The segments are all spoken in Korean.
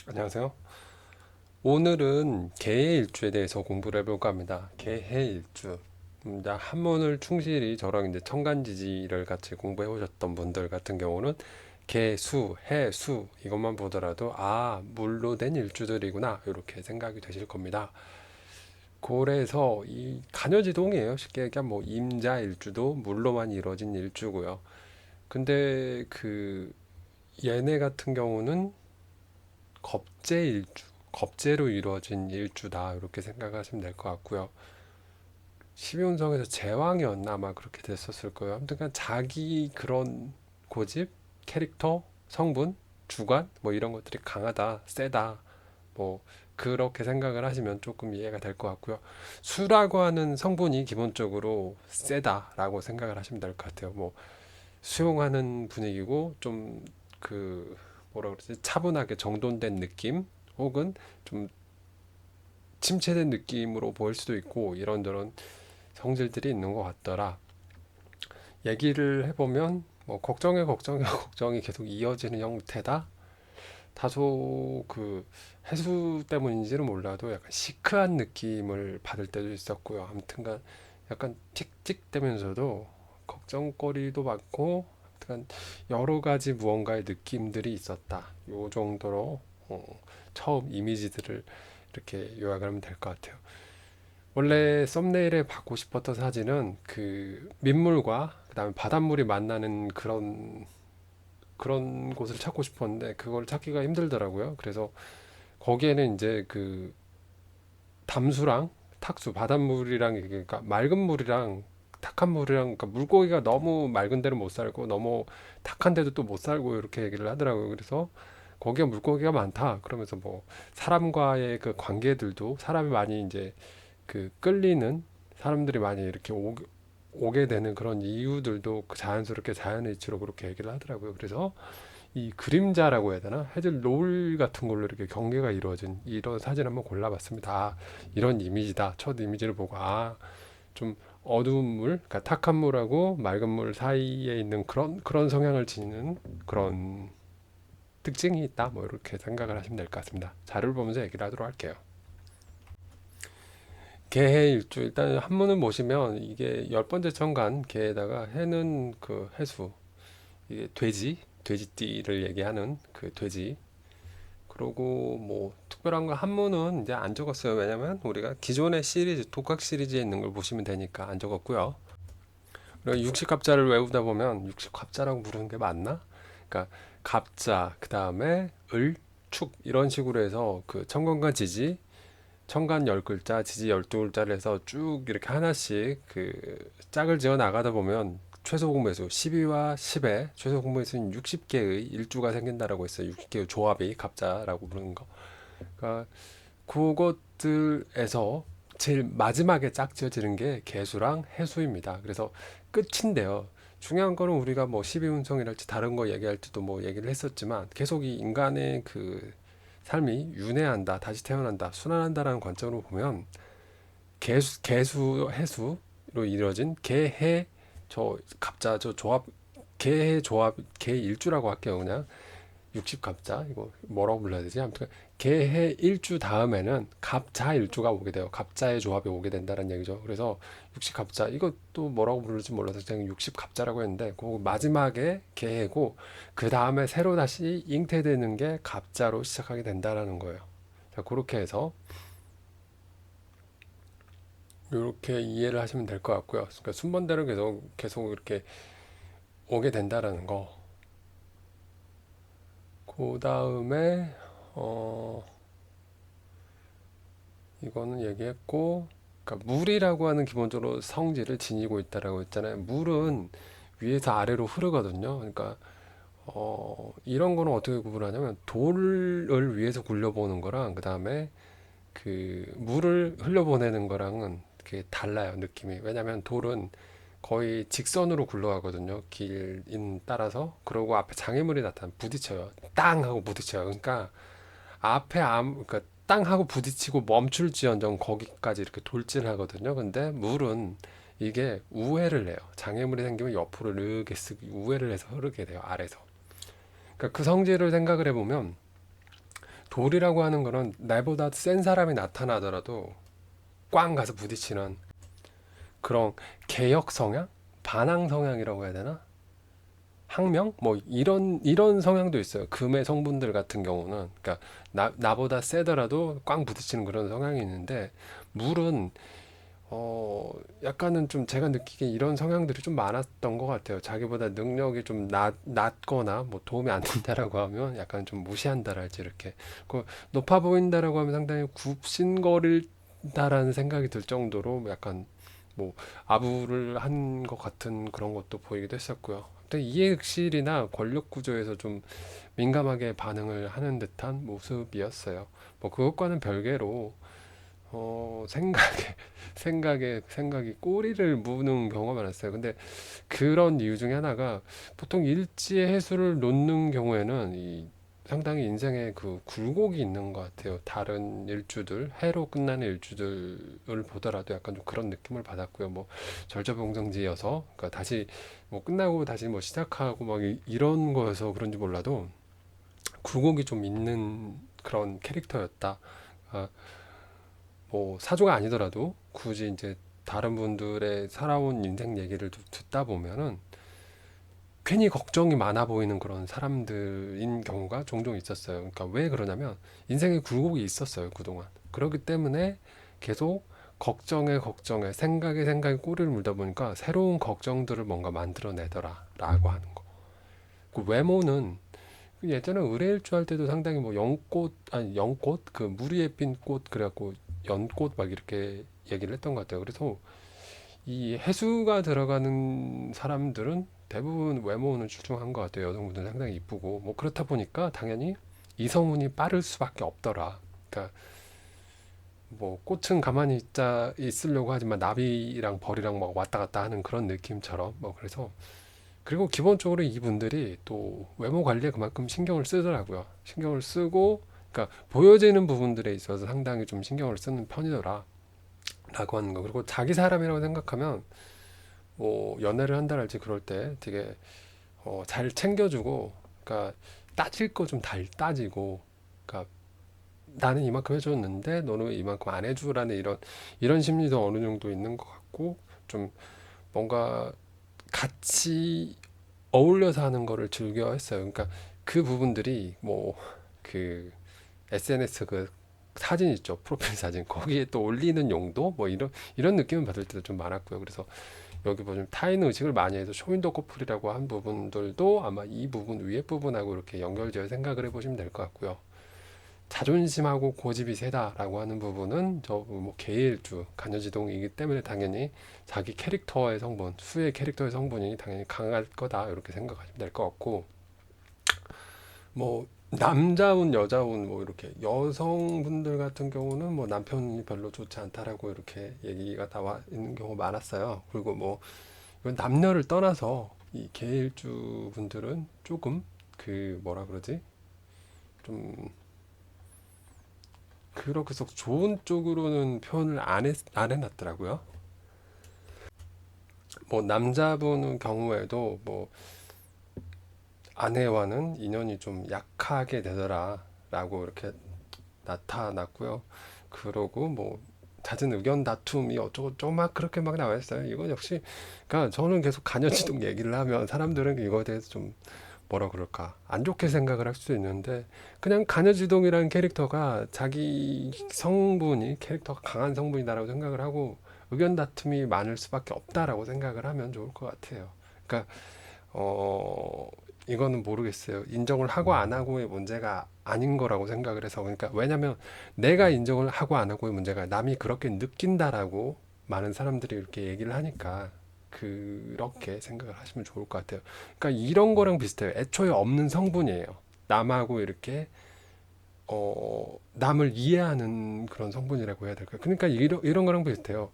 안녕하세요. 오늘은 개해일주에 대해서 공부를 해볼까 합니다. 개해일주. 이제 한문을 충실히 저랑 이제 청간지지를 같이 공부해 오셨던 분들 같은 경우는 개수, 해수 이것만 보더라도 물로 된 일주들이구나 이렇게 생각이 되실 겁니다. 그래서 이 간여지동이에요. 쉽게 얘기하면 뭐 임자일주도 물로만 이루어진 일주고요. 근데 그 얘네 같은 경우는 겁재일주, 겁재로 이루어진 일주다 이렇게 생각하시면 될 것 같고요. 12운성에서 제왕이었나 아마 그렇게 됐었을 거예요. 아무튼 그냥 자기 그런 고집, 캐릭터, 성분, 주관 뭐 이런 것들이 강하다, 세다 뭐 그렇게 생각을 하시면 조금 이해가 될 것 같고요. 수라고 하는 성분이 기본적으로 세다라고 생각을 하시면 될 것 같아요. 뭐 수용하는 분위기고 좀 그 뭐라 그러지 차분하게 정돈된 느낌 혹은 좀 침체된 느낌으로 보일 수도 있고 이런저런 성질들이 있는 것 같더라. 얘기를 해보면 뭐 걱정에 걱정이 계속 이어지는 형태다. 다소 그 해수 때문인지는 몰라도 약간 시크한 느낌을 받을 때도 있었고요. 아무튼간 약간 틱틱대면서도 걱정거리도 많고 아무튼 여러 가지 무언가의 느낌들이 있었다. 요 정도로 처음 이미지들을 이렇게 요약을 하면 될 것 같아요. 원래 썸네일에 받고 싶었던 사진은 그 민물과 그다음에 바닷물이 만나는 그런 곳을 찾고 싶었는데 그걸 찾기가 힘들더라고요. 그래서 거기에는 이제 그 담수랑 탁수, 바닷물이랑 그러니까 맑은 물이랑 탁한 물이랑 그러니까 물고기가 너무 맑은 데는 못 살고 너무 탁한 데도 또 못 살고 이렇게 얘기를 하더라고요. 그래서 거기가 물고기가 많다. 그러면서 뭐 사람과의 그 관계들도 사람이 많이 이제 그 끌리는 사람들이 많이 이렇게 오게 되는 그런 이유들도 그 자연스럽게 자연의 이치로 그렇게 얘기를 하더라고요. 그래서 이 그림자라고 해야 되나? 해질 노을 같은 걸로 이렇게 경계가 이루어진 이런 사진 한번 골라봤습니다. 이런 이미지다. 첫 이미지를 보고 좀 어두운 물, 그러니까 탁한 물하고 맑은 물 사이에 있는 그런 성향을 지니는 그런 특징이 있다. 뭐 이렇게 생각을 하시면 될 것 같습니다. 자료를 보면서 얘기를 하도록 할게요. 개해 일주 일단 한문을 보시면 이게 열 번째 천간 개에다가 해는 그 해수 이게 돼지띠를 얘기하는 그 돼지. 그리고 뭐 특별한 거 한문은 이제 안 적었어요. 왜냐면 우리가 기존의 시리즈 독학 시리즈에 있는 걸 보시면 되니까 안 적었고요. 그리고 육식갑자를 외우다 보면 육식갑자라고 부르는 게 맞나? 그러니까 갑자 그 다음에 을, 축 이런 식으로 해서 그 청건과 지지 천간 10글자, 지지 12글자를 해서 쭉 이렇게 하나씩 그 짝을 지어 나가다 보면 최소 공배수 12와 10의 최소 공배수인 60개의 일주가 생긴다라고 했어요. 60개의 조합이 갑자라고 부르는 거. 그러니까 그것들에서 제일 마지막에 짝 지어지는 게 개수랑 해수입니다. 그래서 끝인데요. 중요한 거는 우리가 뭐 12운성이랄지 다른 거 얘기할 때도 뭐 얘기를 했었지만 계속 이 인간의 그 삶이 윤회한다, 다시 태어난다, 순환한다라는 관점으로 보면 해수로 이루어진 개해 저 갑자 저 조합 개해 조합 개일주라고 할게요. 그냥 60갑자 이거 뭐라고 불러야 되지? 아무튼 개해 일주 다음에는 갑자 일주가 오게 돼요. 갑자의 조합이 오게 된다는 얘기죠. 그래서 60갑자 이것도 뭐라고 부를지 몰라서 그냥 60갑자라고 했는데 그 마지막에 개해고 그 다음에 새로 다시 잉태되는 게 갑자로 시작하게 된다라는 거예요. 자, 그렇게 해서 이렇게 이해를 하시면 될 것 같고요. 그러니까 순번대로 계속 이렇게 오게 된다라는 거. 그 다음에 어 이거는 얘기했고, 그러니까 물이라고 하는 기본적으로 성질을 지니고 있다라고 했잖아요. 물은 위에서 아래로 흐르거든요. 그러니까 이런 거는 어떻게 구분하냐면 돌을 위에서 굴려보는 거랑 그 다음에 그 물을 흘려보내는 거랑은 그게 달라요, 느낌이. 왜냐면 돌은 거의 직선으로 굴러가거든요. 길인 따라서. 그러고 앞에 장애물이 나타나면 부딪혀요. 땅 하고 부딪혀요. 그러니까 그러니까 땅 하고 부딪히고 멈출지언정 거기까지 이렇게 돌진하거든요. 근데 물은 이게 우회를 해요. 장애물이 생기면 옆으로 이렇게 우회를 해서 흐르게 돼요. 아래서. 그러니까 그 성질을 생각을 해보면 돌이라고 하는 거는 나보다 센 사람이 나타나더라도 꽝 가서 부딪히는 그런 개역 성향? 반항 성향이라고 해야 되나? 항명? 뭐 이런 성향도 있어요. 금의 성분들 같은 경우는 그러니까 나보다 세더라도 꽝 부딪히는 그런 성향이 있는데 물은 약간은 좀 제가 느끼기에 이런 성향들이 좀 많았던 것 같아요. 자기보다 능력이 좀 낮거나 뭐 도움이 안 된다라고 하면 약간 좀 무시한다랄지 이렇게 높아 보인다라고 하면 상당히 굽신거린다라는 생각이 들 정도로 약간 뭐 아부를 한 것 같은 그런 것도 보이기도 했었고요. 근데 이해흑실이나 권력 구조에서 좀 민감하게 반응을 하는 듯한 모습이었어요. 뭐 그것과는 별개로 생각이 꼬리를 무는 경우가 많았어요. 근데 그런 이유 중에 하나가 보통 일지의 해수를 놓는 경우에는 상당히 인생에 그 굴곡이 있는 것 같아요. 다른 일주들, 해로 끝나는 일주들을 보더라도 약간 좀 그런 느낌을 받았고요. 뭐 절저병정지여서, 그러니까 다시 뭐 끝나고 다시 뭐 시작하고 막 이런 거여서 그런지 몰라도 굴곡이 좀 있는 그런 캐릭터였다. 아, 뭐 사조가 아니더라도 굳이 이제 다른 분들의 살아온 인생 얘기를 듣다 보면은 괜히 걱정이 많아 보이는 그런 사람들인 경우가 종종 있었어요. 그러니까 왜 그러냐면 인생에 굴곡이 있었어요, 그동안. 그렇기 때문에 계속 걱정에 생각에 꼬리를 물다 보니까 새로운 걱정들을 뭔가 만들어내더라라고 하는 거. 그 외모는 예전에 의뢰일주 할 때도 상당히 뭐 연꽃 그 무리에 핀 꽃 그래갖고 연꽃 막 이렇게 얘기를 했던 것 같아요. 그래서 이 해수가 들어가는 사람들은 대부분 외모는 출중한 것 같아요. 여성분들 상당히 이쁘고 뭐 그렇다 보니까 당연히 이성운이 빠를 수밖에 없더라. 그러니까 뭐 꽃은 가만히 있으려고 하지만 나비랑 벌이랑 막 왔다 갔다 하는 그런 느낌처럼 뭐 그래서 그리고 기본적으로 이분들이 또 외모 관리에 그만큼 신경을 쓰더라고요. 신경을 쓰고 그러니까 보여지는 부분들에 있어서 상당히 좀 신경을 쓰는 편이더라. 라고 하는 거. 그리고 자기 사람이라고 생각하면 뭐 연애를 한다랄지 그럴 때 되게 잘 챙겨주고 그러니까 따질 거 좀 잘 따지고 그러니까 나는 이만큼 해줬는데 너는 왜 이만큼 안 해주라는 이런 심리도 어느 정도 있는 것 같고 좀 뭔가 같이 어울려서 하는 거를 즐겨 했어요. 그러니까 그 부분들이 뭐 그 SNS 그 사진 있죠. 프로필 사진. 거기에 또 올리는 용도 뭐 이런 느낌을 받을 때도 좀 많았고요. 그래서 여기 보면 타인 의식을 많이 해서 쇼윈도 커플이라고 한 부분들도 아마 이 부분 위에 부분하고 이렇게 연결지어 생각을 해보시면 될 것 같고요. 자존심하고 고집이 세다라고 하는 부분은 저 뭐 계일주 간여지동이기 때문에 당연히 자기 캐릭터의 성분, 수의 캐릭터의 성분이 당연히 강할 거다 이렇게 생각하시면 될 것 같고 뭐 남자운 여자운 뭐 이렇게 여성분들 같은 경우는 뭐 남편이 별로 좋지 않다라고 이렇게 얘기가 나와 있는 경우가 많았어요. 그리고 뭐 이건 남녀를 떠나서 이 계일주 분들은 조금 그 뭐라 그러지? 좀 그렇게 해서 좋은 쪽으로는 표현을 안 해놨더라고요. 뭐 남자분 경우에도 뭐 아내와는 인연이 좀 약하게 되더라라고 이렇게 나타났고요. 그러고 뭐 잦은 의견 다툼이 어쩌고 막 그렇게 막 나와 있어요. 이건 역시 그러니까 저는 계속 간여지동 얘기를 하면 사람들은 이거에 대해서 좀 뭐라 그럴까 안 좋게 생각을 할 수도 있는데 그냥 간여지동이라는 캐릭터가 자기 성분이 캐릭터가 강한 성분이다라고 생각을 하고 의견 다툼이 많을 수밖에 없다라고 생각을 하면 좋을 것 같아요. 그러니까 어 이거는 모르겠어요. 인정을 하고 안 하고의 문제가 아닌 거라고 생각을 해서 그러니까 왜냐면 내가 인정을 하고 안 하고의 문제가 남이 그렇게 느낀다라고 많은 사람들이 이렇게 얘기를 하니까 그렇게 생각을 하시면 좋을 것 같아요. 그러니까 이런 거랑 비슷해요. 애초에 없는 성분이에요. 남하고 이렇게 남을 이해하는 그런 성분이라고 해야 될까요? 그러니까 이런 거랑 비슷해요.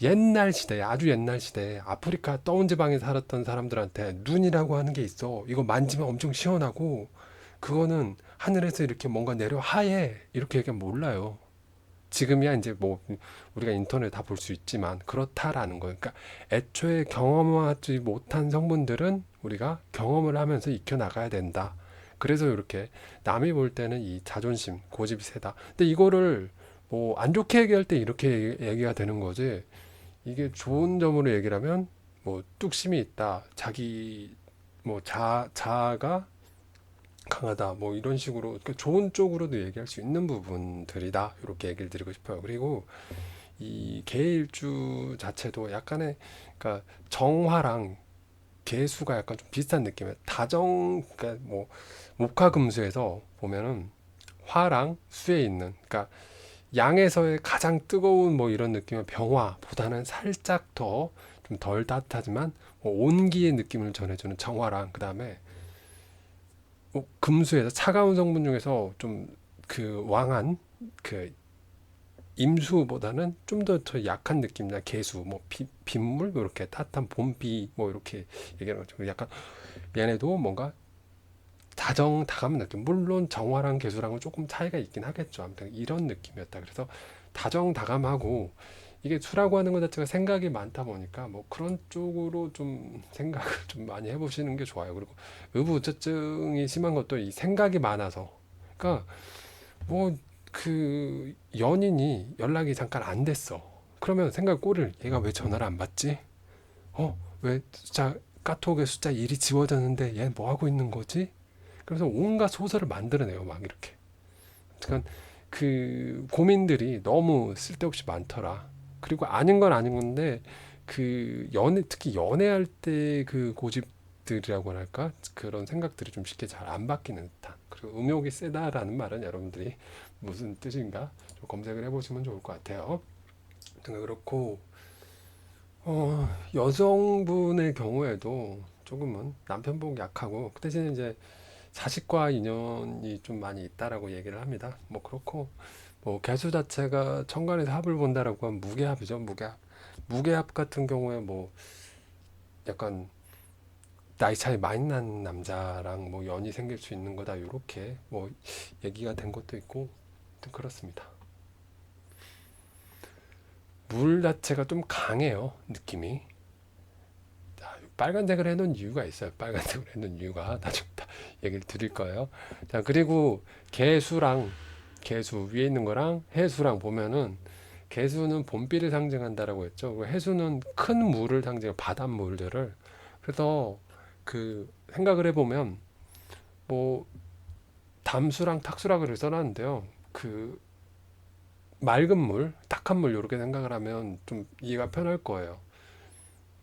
옛날 시대에 아주 옛날 시대에 아프리카 떠온 지방에 살았던 사람들한테 눈이라고 하는 게 있어. 이거 만지면 엄청 시원하고 그거는 하늘에서 이렇게 뭔가 내려 하얘. 이렇게 얘기하면 몰라요. 지금이야 이제 뭐 우리가 인터넷 다 볼 수 있지만 그렇다라는 거예요. 그러니까 애초에 경험하지 못한 성분들은 우리가 경험을 하면서 익혀 나가야 된다. 그래서 이렇게 남이 볼 때는 이 자존심, 고집이 세다. 근데 이거를 뭐 안 좋게 얘기할 때 이렇게 얘기가 되는 거지. 이게 좋은 점으로 얘기를 하면 뭐 뚝심이 있다. 자기 뭐 자아가 강하다. 뭐 이런 식으로 그러니까 좋은 쪽으로도 얘기할 수 있는 부분들이다. 이렇게 얘기를 드리고 싶어요. 그리고 이 계일주 자체도 약간의 그러니까 정화랑 개수가 약간 좀 비슷한 느낌이에요. 그러니까 뭐 목화금수에서 보면은 화랑 수에 있는 그러니까 양에서의 가장 뜨거운 뭐 이런 느낌의 병화보다는 살짝 더 좀 덜 따뜻하지만 뭐 온기의 느낌을 전해주는 정화랑 그 다음에 금수에서 차가운 성분 중에서 좀 그 왕한 그 임수보다는 좀 더 약한 느낌이나 개수, 뭐 빗물, 뭐 이렇게 따뜻한 봄비, 뭐 이렇게 얘기하는 거죠. 약간 얘네도 뭔가 다정다감한 느낌. 물론 정화랑 개수랑은 조금 차이가 있긴 하겠죠. 아무튼 이런 느낌이었다. 그래서 다정다감하고 이게 수라고 하는 것 자체가 생각이 많다 보니까 뭐 그런 쪽으로 좀 생각을 좀 많이 해보시는 게 좋아요. 그리고 의부우째증이 심한 것도 이 생각이 많아서. 그러니까 뭐 그 연인이 연락이 잠깐 안 됐어. 그러면 생각 꼬리를 얘가 왜 전화를 안 받지? 왜 숫자 카톡에 숫자 1이 지워졌는데 얘 뭐 하고 있는 거지? 그래서 온갖 소설을 만들어내요. 막 이렇게. 그러니까 그 고민들이 너무 쓸데없이 많더라. 그리고 아닌 건 아닌 건데 그 특히 연애할 때 그 고집들이라고 할까 그런 생각들이 좀 쉽게 잘 안 바뀌는 듯한 그리고 음욕이 세다라는 말은 여러분들이 무슨 뜻인가 좀 검색을 해보시면 좋을 것 같아요. 그렇고 여성분의 경우에도 조금은 남편복 약하고 그 대신에 이제 자식과 인연이 좀 많이 있다라고 얘기를 합니다. 뭐 그렇고 뭐 개수 자체가 천간에서 합을 본다라고 하면 무게합이죠. 무게합 같은 경우에 뭐 약간 나이 차이 많이 난 남자랑 뭐 연이 생길 수 있는 거다 이렇게 뭐 얘기가 된 것도 있고 그렇습니다. 물 자체가 좀 강해요 느낌이. 빨간색을 해놓은 이유가 있어요. 빨간색을 해놓은 이유가 나중에 다 얘기를 드릴 거예요. 자, 그리고 개수 위에 있는 거랑 해수랑 보면은 개수는 봄비를 상징한다라고 했죠. 해수는 큰 물을 상징해 바닷물들을. 그래서 그 생각을 해보면 뭐 담수랑 탁수라 그를 써놨는데요. 그 맑은 물, 탁한 물 이렇게 생각을 하면 좀 이해가 편할 거예요.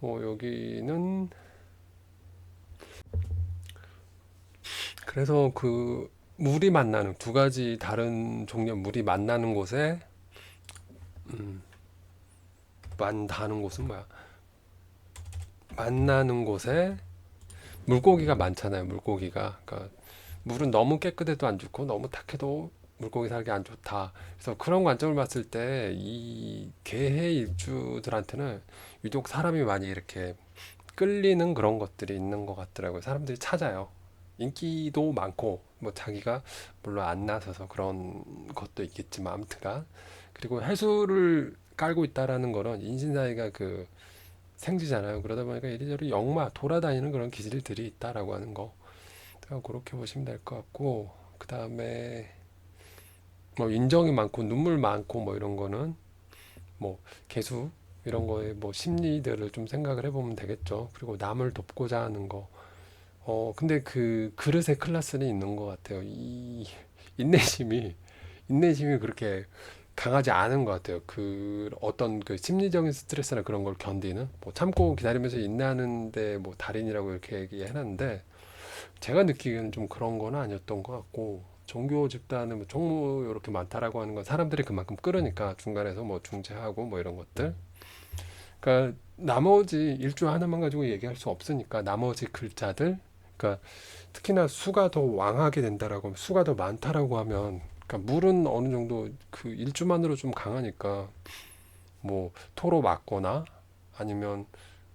여기는 그래서 그 물이 만나는 두 가지 다른 종류의 물이 만나는 곳에 만나는 곳은 뭐야? 만나는 곳에 물고기가 많잖아요. 물고기가. 그러니까 물은 너무 깨끗해도 안 좋고 너무 탁해도 물고기 살기 안 좋다. 그래서 그런 관점을 봤을 때 이 개해 일주들한테는 유독 사람이 많이 이렇게 끌리는 그런 것들이 있는 것 같더라고요. 사람들이 찾아요. 인기도 많고 뭐 자기가 물론 안 나서서 그런 것도 있겠지만 아무튼간 그리고 해수를 깔고 있다라는 거는 인신사이가 그 생지잖아요. 그러다 보니까 이리저리 돌아다니는 그런 기질들이 있다라고 하는 거 그렇게 보시면 될 것 같고 그 다음에 뭐 인정이 많고 눈물 많고 뭐 이런 거는 뭐 개수 이런 거에 뭐 심리들을 좀 생각을 해보면 되겠죠. 그리고 남을 돕고자 하는 거. 근데 그 그릇의 클래스는 있는 것 같아요. 이 인내심이 인내심이 그렇게 강하지 않은 것 같아요. 그 어떤 그 심리적인 스트레스나 그런 걸 견디는 뭐 참고 기다리면서 인내하는데 뭐 달인이라고 이렇게 얘기해놨는데 제가 느끼기에는 좀 그런 건 아니었던 것 같고 종교 집단은 뭐 종무 이렇게 많다라고 하는 건 사람들이 그만큼 끌으니까 중간에서 뭐 중재하고 뭐 이런 것들 그러니까 나머지 일주 하나만 가지고 얘기할 수 없으니까 나머지 글자들 그러니까 특히나 수가 더 왕하게 된다라고 하면 수가 더 많다라고 하면 그러니까 물은 어느 정도 그 일주만으로 좀 강하니까 뭐 토로 맞거나 아니면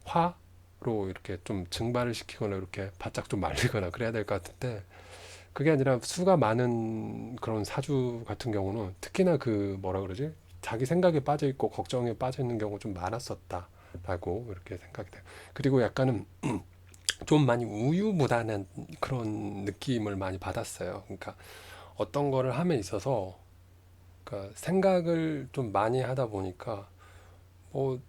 화로 이렇게 좀 증발을 시키거나 이렇게 바짝 좀 말리거나 그래야 될 것 같은데 그게 아니라 수가 많은 그런 사주 같은 경우는 특히나 그 뭐라 그러지? 자기 생각에 빠져 있고 걱정에 빠져 있는 경우 좀 많았었다라고 이렇게 생각이 돼요. 그리고 약간은 좀 많이 우유부단한 그런 느낌을 많이 받았어요. 그러니까 어떤 거를 함에 있어서 그러니까 생각을 좀 많이 하다 보니까 뭐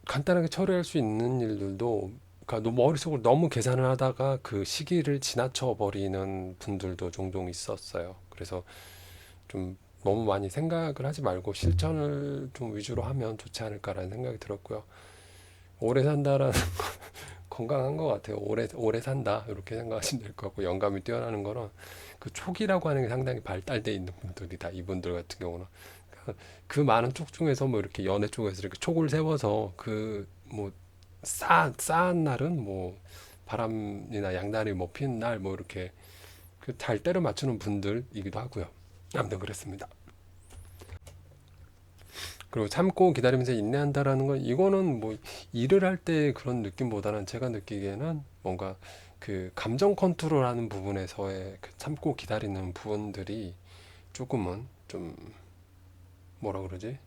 간단하게 처리할 수 있는 일들도 그러니까 머릿속으로 너무 계산을 하다가 그 시기를 지나쳐 버리는 분들도 종종 있었어요. 그래서 좀 너무 많이 생각을 하지 말고 실천을 좀 위주로 하면 좋지 않을까라는 생각이 들었고요. 오래 산다라는 건강한 것 같아요. 오래 산다 이렇게 생각하시면 될 것 같고 영감이 뛰어나는 거는 그 촉이라고 하는 게 상당히 발달돼 있는 분들이다. 이분들 같은 경우는 그 많은 쪽 중에서 뭐 이렇게 연애 쪽에서 이렇게 촉을 세워서 그 뭐 싸한 날은 뭐 바람이나 양날이 뭐 피는 날 뭐 이렇게 그 잘 때를 맞추는 분들이기도 하고요. 아무튼 그랬습니다. 그리고 참고 기다리면서 인내한다라는 건 이거는 뭐 일을 할 때 그런 느낌보다는 제가 느끼기에는 뭔가 그 감정 컨트롤하는 부분에서의 그 참고 기다리는 부분들이 조금은 좀 뭐라 그러지?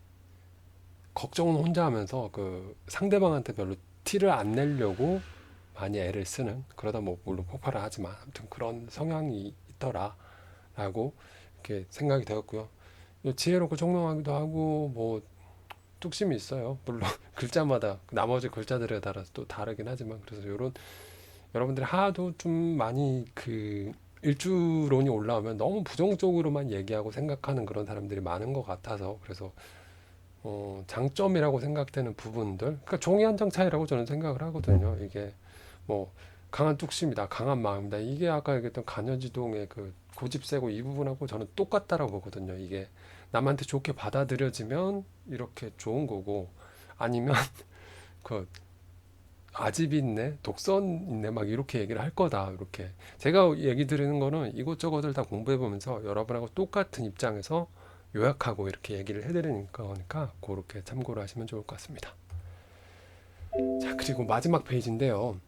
걱정은 혼자 하면서 그 상대방한테 별로 티를 안 내려고 많이 애를 쓰는 그러다 뭐 물론 폭발을 하지만 아무튼 그런 성향이 있더라라고 이렇게 생각이 되었고요. 지혜롭고 총명하기도 하고 뭐 뚝심이 있어요. 물론 글자마다 나머지 글자들에 따라서 또 다르긴 하지만 그래서 요런 여러분들이 하도 좀 많이 그 일주론이 올라오면 너무 부정적으로만 얘기하고 생각하는 그런 사람들이 많은 것 같아서 그래서 장점이라고 생각되는 부분들 그러니까 종이 한 장 차이라고 저는 생각을 하거든요. 이게 뭐 강한 뚝심이다, 강한 마음이다. 이게 아까 얘기했던 간여지동의 그 고집 세고 이 부분하고 저는 똑같다라고 보거든요. 이게 남한테 좋게 받아들여지면 이렇게 좋은 거고 아니면 그 아집 있네, 독선 있네, 막 이렇게 얘기를 할 거다. 이렇게 제가 얘기 드리는 거는 이것저것을 다 공부해 보면서 여러분하고 똑같은 입장에서 요약하고 이렇게 얘기를 해드리니까 그러니까 그렇게 참고를 하시면 좋을 것 같습니다. 자, 그리고 마지막 페이지인데요.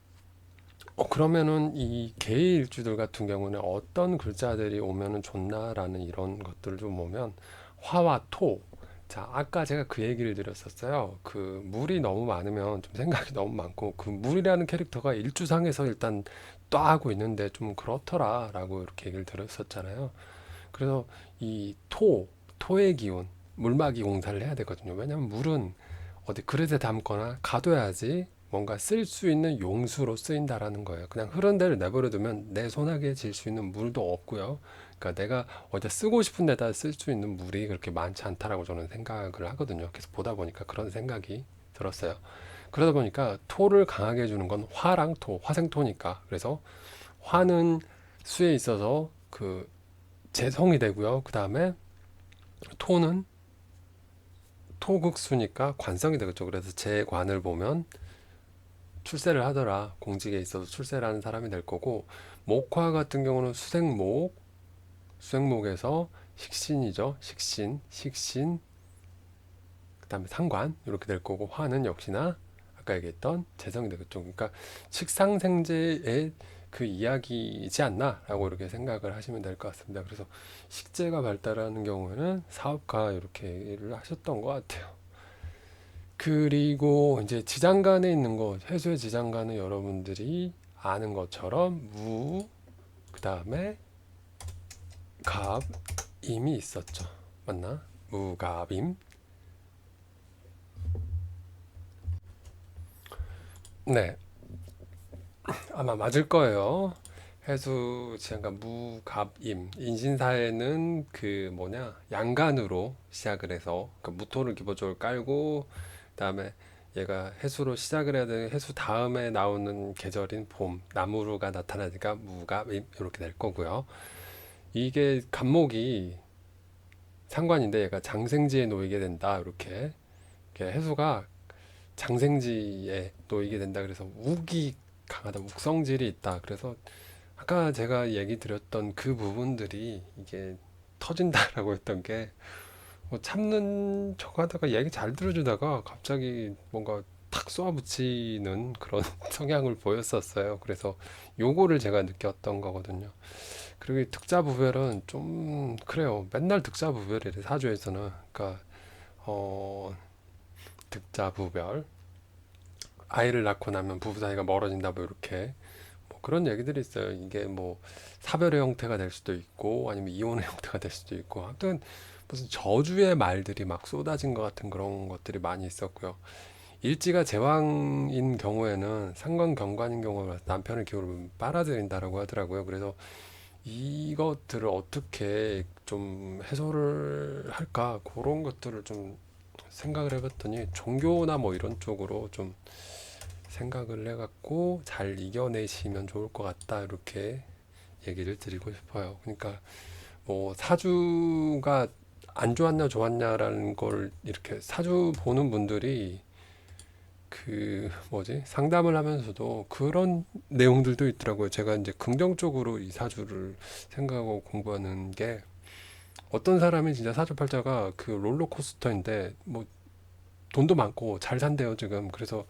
그러면은 이 개의 일주들 같은 경우는 어떤 글자들이 오면은 좋나라는 이런 것들을 좀 보면 화와 토. 자, 아까 제가 그 얘기를 드렸었어요. 그 물이 너무 많으면 좀 생각이 너무 많고 그 물이라는 캐릭터가 일주상에서 일단 떠하고 있는데 좀 그렇더라라고 이렇게 얘기를 드렸었잖아요. 그래서 이 토의 기운, 물막이 공사를 해야 되거든요. 왜냐면 물은 어디 그릇에 담거나 가둬야지 뭔가 쓸 수 있는 용수로 쓰인다라는 거예요. 그냥 흐른 데를 내버려 두면 내 손아귀에 질 수 있는 물도 없고요. 그러니까 내가 어디 쓰고 싶은 데다 쓸 수 있는 물이 그렇게 많지 않다라고 저는 생각을 하거든요. 계속 보다 보니까 그런 생각이 들었어요. 그러다 보니까 토를 강하게 해주는 건 화랑 토, 화생토니까. 그래서 화는 수에 있어서 그 재성이 되고요. 그 다음에 토는 토극수니까 관성이 되겠죠. 그래서 제 관을 보면 출세를 하더라. 공직에 있어서 출세를 하는 사람이 될 거고, 목화 같은 경우는 수생목, 수생목에서 식신이죠. 식신, 그 다음에 상관, 이렇게 될 거고, 화는 역시나 아까 얘기했던 재성이 되겠죠. 그러니까 식상생재의 그 이야기이지 않나라고 이렇게 생각을 하시면 될 것 같습니다. 그래서 식재가 발달하는 경우에는 사업가 이렇게 얘기를 하셨던 것 같아요. 그리고 이제 지장간에 있는 거, 해수의 지장간은 여러분들이 아는 것처럼 무, 그 다음에 갑, 임이 있었죠. 맞나? 무갑임. 네, 아마 맞을 거예요. 해수 지장간 무갑임. 인신사에는 그 뭐냐 양간으로 시작을 해서 그 무토를 기본적으로 깔고 그다음에 얘가 해수로 시작을 해야 되는 해수 다음에 나오는 계절인 봄 나무루가 나타나니까 무갑임 이렇게 될 거고요. 이게 간목이 상관인데 얘가 장생지에 놓이게 된다 이렇게 해수가 장생지에 놓이게 된다 그래서 욱이 강하다 욱성질이 있다 그래서 아까 제가 얘기 드렸던 그 부분들이 이게 터진다라고 했던 게 뭐 참는 척 하다가 얘기 잘 들어주다가 갑자기 뭔가 탁 쏘아붙이는 그런 성향을 보였었어요. 그래서 요거를 제가 느꼈던 거거든요. 그리고 이 득자부별은 좀 그래요. 맨날 득자부별이래 사주에서는. 그러니까 어 득자부별 아이를 낳고 나면 부부 사이가 멀어진다 뭐 이렇게 뭐 그런 얘기들이 있어요. 이게 뭐 사별의 형태가 될 수도 있고 아니면 이혼의 형태가 될 수도 있고 아무튼 무슨 저주의 말들이 막 쏟아진 것 같은 그런 것들이 많이 있었고요. 일지가 제왕인 경우에는 상관 경관인 경우에 남편의 기운을 빨아들인다라고 하더라고요. 그래서 이것들을 어떻게 좀 해소를 할까 그런 것들을 좀 생각을 해봤더니 종교나 뭐 이런 쪽으로 좀 생각을 해갖고 잘 이겨내시면 좋을 것 같다 이렇게 얘기를 드리고 싶어요. 그러니까 뭐 사주가 안 좋았냐 좋았냐라는 걸 이렇게 사주 보는 분들이 그 뭐지 상담을 하면서도 그런 내용들도 있더라고요. 제가 이제 긍정적으로 이 사주를 생각하고 공부하는 게 어떤 사람이 진짜 사주팔자가 그 롤러코스터인데 뭐 돈도 많고 잘 산대요 지금. 그래서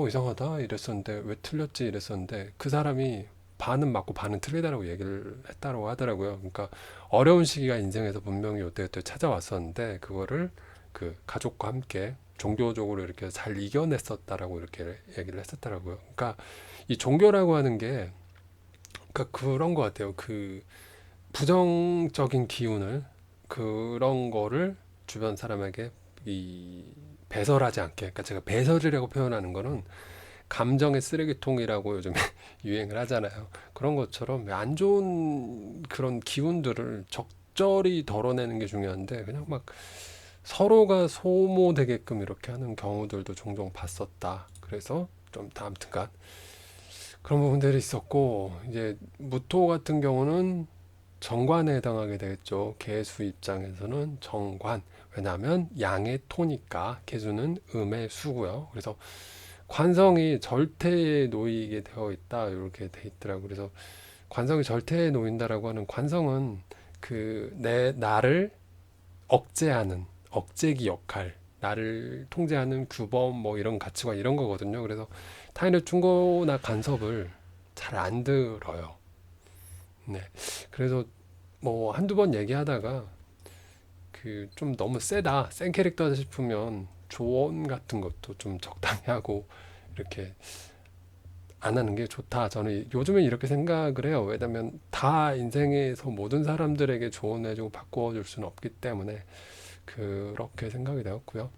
이상하다 이랬었는데 왜 틀렸지 이랬었는데 그 사람이 반은 맞고 반은 틀리다라고 얘기를 했다고 하더라고요. 그러니까 어려운 시기가 인생에서 분명히 요때 찾아왔었는데 그거를 그 가족과 함께 종교적으로 이렇게 잘 이겨냈었다라고 이렇게 얘기를 했었더라고요. 그러니까 이 종교라고 하는 게 그러니까 그런 것 같아요. 그 부정적인 기운을 그런 거를 주변 사람에게 이 배설하지 않게 그러니까 제가 배설이라고 표현하는 거는 감정의 쓰레기통이라고 요즘에 유행을 하잖아요. 그런 것처럼 안 좋은 그런 기운들을 적절히 덜어내는 게 중요한데 그냥 막 서로가 소모되게끔 이렇게 하는 경우들도 종종 봤었다. 그래서 좀 아무튼간 그런 부분들이 있었고 이제 무토 같은 경우는 정관에 해당하게 되겠죠. 개수 입장에서는 정관. 왜냐하면 양의 토니까 개수는 음의 수고요. 그래서 관성이 절대에 놓이게 되어 있다 이렇게 돼 있더라고. 그래서 관성이 절대에 놓인다라고 하는 관성은 그 내 나를 억제하는 억제기 역할, 나를 통제하는 규범 뭐 이런 가치관 이런 거거든요. 그래서 타인의 충고나 간섭을 잘 안 들어요. 네. 그래서 뭐 한두 번 얘기하다가 그 좀 너무 세다, 센 캐릭터다 싶으면 조언 같은 것도 좀 적당히 하고 이렇게 안 하는 게 좋다. 저는 요즘엔 이렇게 생각을 해요. 왜냐면 다 인생에서 모든 사람들에게 조언해주고 바꿔줄 수는 없기 때문에 그렇게 생각이 되었고요.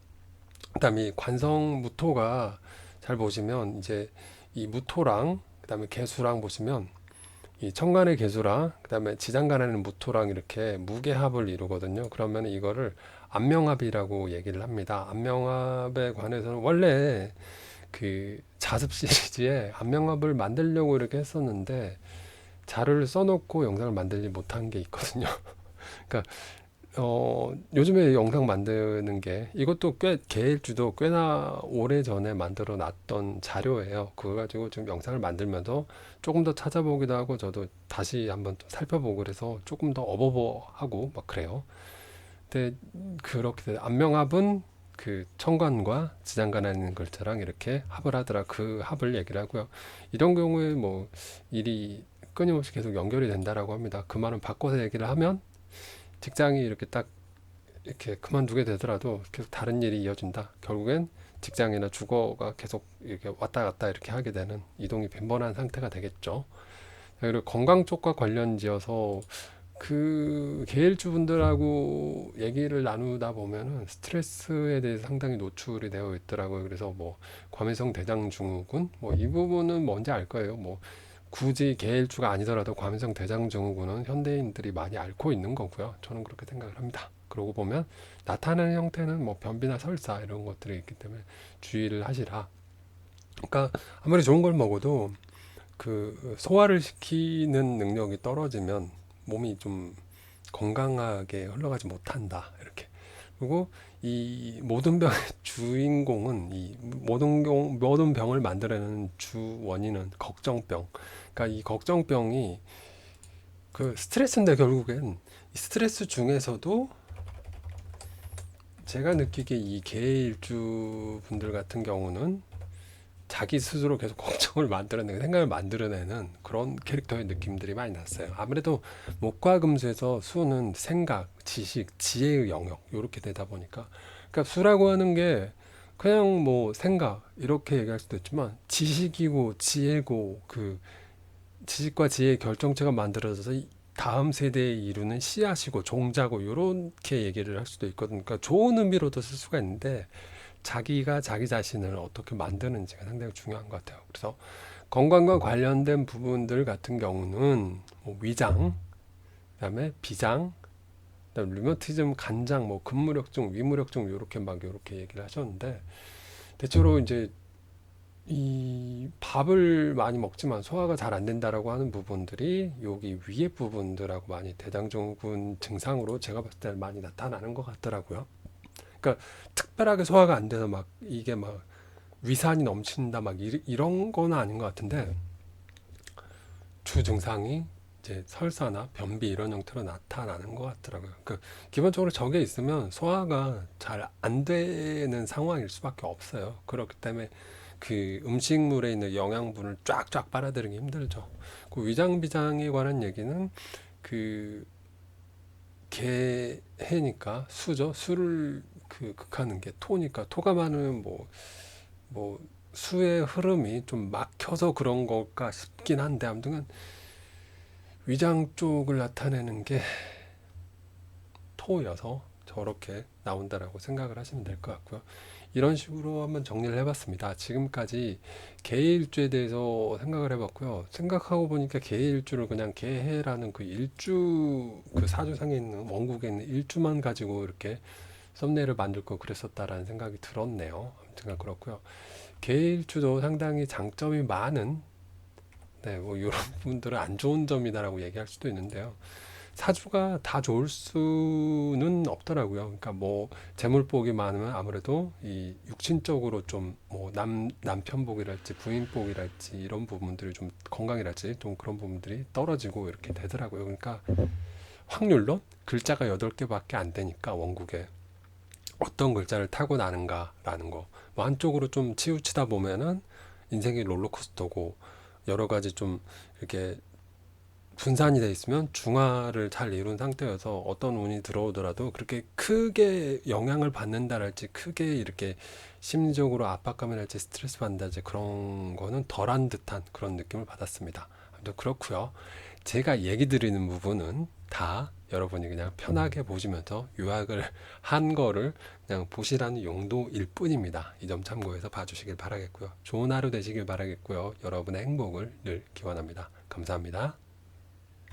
그다음에 이 관성 무토가 잘 보시면 이제 이 무토랑 그다음에 개수랑 보시면 이 천간의 개수랑 그다음에 지장간에는 무토랑 이렇게 무게합을 이루거든요. 그러면 이거를 안명합이라고 얘기를 합니다. 안명합에 관해서는 원래 그 자습 시리즈에 안명합을 만들려고 이렇게 했었는데 자료를 써놓고 영상을 만들지 못한 게 있거든요. 그러니까 요즘에 영상 만드는 게 이것도 꽤 개일주도 꽤나 오래 전에 만들어 놨던 자료예요. 그거 가지고 지금 영상을 만들면서 조금 더 찾아보기도 하고 저도 다시 한번 또 살펴보고 그래서 조금 더 어버버하고 막 그래요. 근데 그렇게 안명합은 그 청관과 지장간에 있는 글자랑 이렇게 합을 하더라. 그 합을 얘기를 하고요. 이런 경우에 뭐 일이 끊임없이 계속 연결이 된다라고 합니다. 그 말은 바꿔서 얘기를 하면 직장이 이렇게 딱 이렇게 그만두게 되더라도 계속 다른 일이 이어진다. 결국엔 직장이나 주거가 계속 이렇게 왔다 갔다 이렇게 하게 되는 이동이 빈번한 상태가 되겠죠. 그리고 건강 쪽과 관련지어서 그 계일주분들하고 얘기를 나누다 보면은 스트레스에 대해서 상당히 노출이 되어 있더라고요. 그래서 뭐 과민성 대장 증후군 뭐 이 부분은 뭔지 알 거예요. 뭐 굳이 계일주가 아니더라도 과민성 대장 증후군은 현대인들이 많이 앓고 있는 거고요. 저는 그렇게 생각을 합니다. 그러고 보면 나타나는 형태는 뭐 변비나 설사 이런 것들이 있기 때문에 주의를 하시라. 그러니까 아무리 좋은 걸 먹어도 그 소화를 시키는 능력이 떨어지면 몸이 좀 건강하게 흘러가지 못한다. 이렇게. 그리고 이 모든 병의 주인공은 이 모든 병을 만들어내는 주 원인은 걱정병. 그러니까 이 걱정병이 그 스트레스인데 결국엔 이 스트레스 중에서도 제가 느끼기에 이 계일주 분들 같은 경우는 자기 스스로 계속 걱정을 만들어내는 생각을 만들어내는 그런 캐릭터의 느낌들이 많이 났어요. 아무래도 목과 금수에서 수는 생각, 지식, 지혜의 영역 이렇게 되다 보니까 그러니까 수라고 하는 게 그냥 뭐 생각 이렇게 얘기할 수도 있지만 지식이고 지혜고 그 지식과 지혜의 결정체가 만들어져서 다음 세대에 이루는 씨앗이고 종자고 이렇게 얘기를 할 수도 있거든요. 그러니까 좋은 의미로도 쓸 수가 있는데 자기가 자기 자신을 어떻게 만드는지가 상당히 중요한 것 같아요. 그래서 건강과 관련된 부분들 같은 경우는 뭐 위장, 그다음에 비장, 그다음에 류마티즘, 간장, 뭐 근무력증, 위무력증 이렇게 막 이렇게 얘기를 하셨는데 대체로 이제 이 밥을 많이 먹지만 소화가 잘 안 된다라고 하는 부분들이 여기 위에 부분들하고 많이 대장증후군 증상으로 제가 봤을 때 많이 나타나는 것 같더라고요. 그러니까 특별하게 소화가 안 돼서 막 이게 막 위산이 넘친다 막 이런 건 아닌 것 같은데 주 증상이 이제 설사나 변비 이런 형태로 나타나는 것 같더라고요. 그 기본적으로 저게 있으면 소화가 잘 안 되는 상황일 수밖에 없어요. 그렇기 때문에 그 음식물에 있는 영양분을 쫙쫙 빨아들이기 힘들죠. 그 위장 비장에 관한 얘기는 그 개해니까 수죠. 수를 그 극하는 게 토니까 토가 많으면 뭐 수의 흐름이 좀 막혀서 그런 걸까 싶긴 한데 아무튼 위장 쪽을 나타내는 게 토여서 저렇게 나온다라고 생각을 하시면 될 것 같고요. 이런 식으로 한번 정리를 해봤습니다. 지금까지 개일주에 대해서 생각을 해봤고요. 생각하고 보니까 개일주를 그냥 개해라는 그 일주 그 사주상에 있는 원국에 있는 일주만 가지고 이렇게 썸네일을 만들고 그랬었다라는 생각이 들었네요. 아무튼 그렇고요. 개일주도 상당히 장점이 많은 네, 뭐 이런 분들은 안 좋은 점이다라고 얘기할 수도 있는데요. 사주가 다 좋을 수는 없더라고요. 그러니까 뭐 재물복이 많으면 아무래도 이 육신적으로 좀 뭐 남편복이랄지 부인복이랄지 이런 부분들이 좀 건강이랄지 좀 그런 부분들이 떨어지고 이렇게 되더라고요. 그러니까 확률론 글자가 8개밖에 안 되니까 원국에 어떤 글자를 타고 나는가라는 거. 뭐 한쪽으로 좀 치우치다 보면은 인생이 롤러코스터고 여러 가지 좀 이렇게 분산이 돼 있으면 중화를 잘 이룬 상태여서 어떤 운이 들어오더라도 그렇게 크게 영향을 받는다랄지 크게 이렇게 심리적으로 압박감이랄지 스트레스 받는다랄지 그런 거는 덜한 듯한 그런 느낌을 받았습니다. 아무튼 그렇고요. 제가 얘기 드리는 부분은 다 여러분이 그냥 편하게 보시면서 요약을 한 거를 그냥 보시라는 용도일 뿐입니다. 이 점 참고해서 봐주시길 바라겠고요. 좋은 하루 되시길 바라겠고요. 여러분의 행복을 늘 기원합니다. 감사합니다.